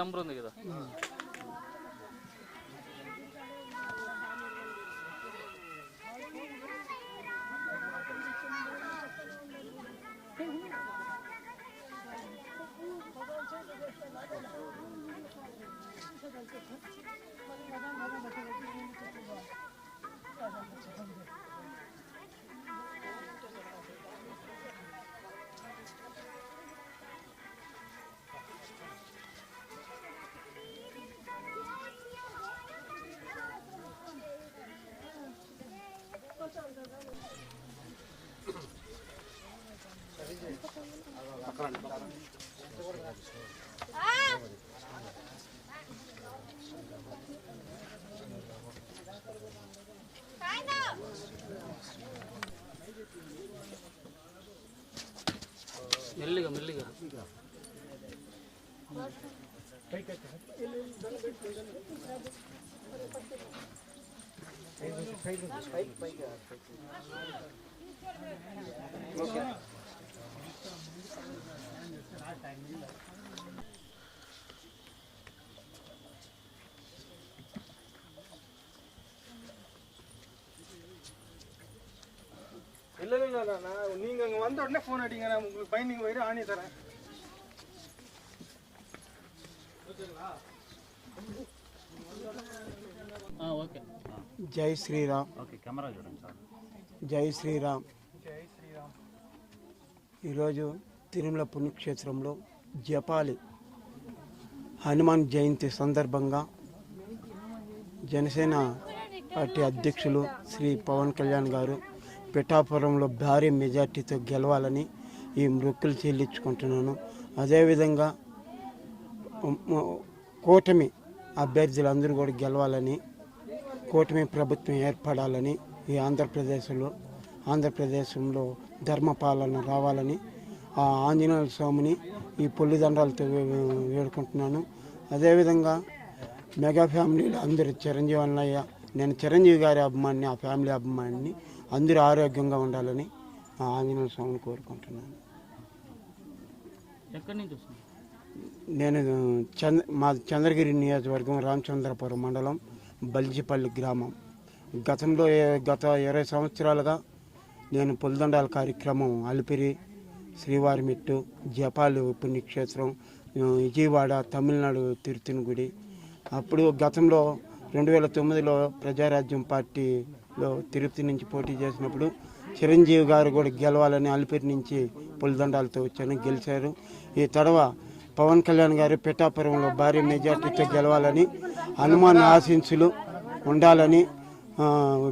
Number ఉంది కదా. మెల్లిగా మెల్లిగా இல்லை நீங்கள் அங்கே வந்த உடனே ஃபோன் அடிங்க, நான் உங்களுக்கு பைண்டிங் போயிட்டு ஆணி தரேன். ఓకే. జై శ్రీరామ్. ఓకే, కెమెరా చూడండి సార్. జై శ్రీరామ్. జై శ్రీరామ్. ఈరోజు తిరుమల పుణ్యక్షేత్రంలో జపాలి హనుమాన్ జయంతి సందర్భంగా జనసేన పార్టీ అధ్యక్షులు శ్రీ పవన్ కళ్యాణ్ గారు పిఠాపురంలో భారీ మెజార్టీతో గెలవాలని ఈ మొక్కులు చెల్లించుకుంటున్నాను. అదేవిధంగా కూటమి అభ్యర్థులందరూ కూడా గెలవాలని, కూటమి ప్రభుత్వం ఏర్పడాలని, ఈ ఆంధ్రప్రదేశంలో ధర్మపాలన రావాలని ఆ ఆంజనేయ స్వామిని ఈ పొల్లిదండాలతో వేడుకుంటున్నాను. అదేవిధంగా మెగా ఫ్యామిలీలో అందరూ చిరంజీవి అన్నయ్య, నేను చిరంజీవి గారి అభిమానిని, ఆ ఫ్యామిలీ అభిమానిని, అందరూ ఆరోగ్యంగా ఉండాలని ఆ ఆంజనేయ స్వామిని కోరుకుంటున్నాను. ఎక్కడి నుంచి వస్తుంది? నేను మా చంద్రగిరి నియోజకవర్గం రామచంద్రపురం మండలం బల్జిపల్లి గ్రామం. గత 20 సంవత్సరాలుగా నేను పొలిదండాల కార్యక్రమం అలిపిరి, శ్రీవారిమెట్టు, జపాలి పుణ్యక్షేత్రం, విజయవాడ, తమిళనాడు తిరుత్తని గుడి. అప్పుడు గతంలో 2009లో ప్రజారాజ్యం పార్టీలో తిరుపతి నుంచి పోటీ చేసినప్పుడు చిరంజీవి గారు కూడా గెలవాలని అలిపిరి నుంచి పొలిదండాలతో వచ్చాను, గెలిచారు. ఈ తడవ పవన్ కళ్యాణ్ గారు పిఠాపురంలో భారీ మెజార్టీతో గెలవాలని, హనుమాన్ ఆశీస్సులు ఉండాలని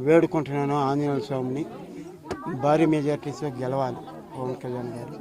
వేడుకుంటున్నాను. ఆంజనేయ స్వామిని భారీ మెజార్టీతో గెలవాలి పవన్ కళ్యాణ్ గారు.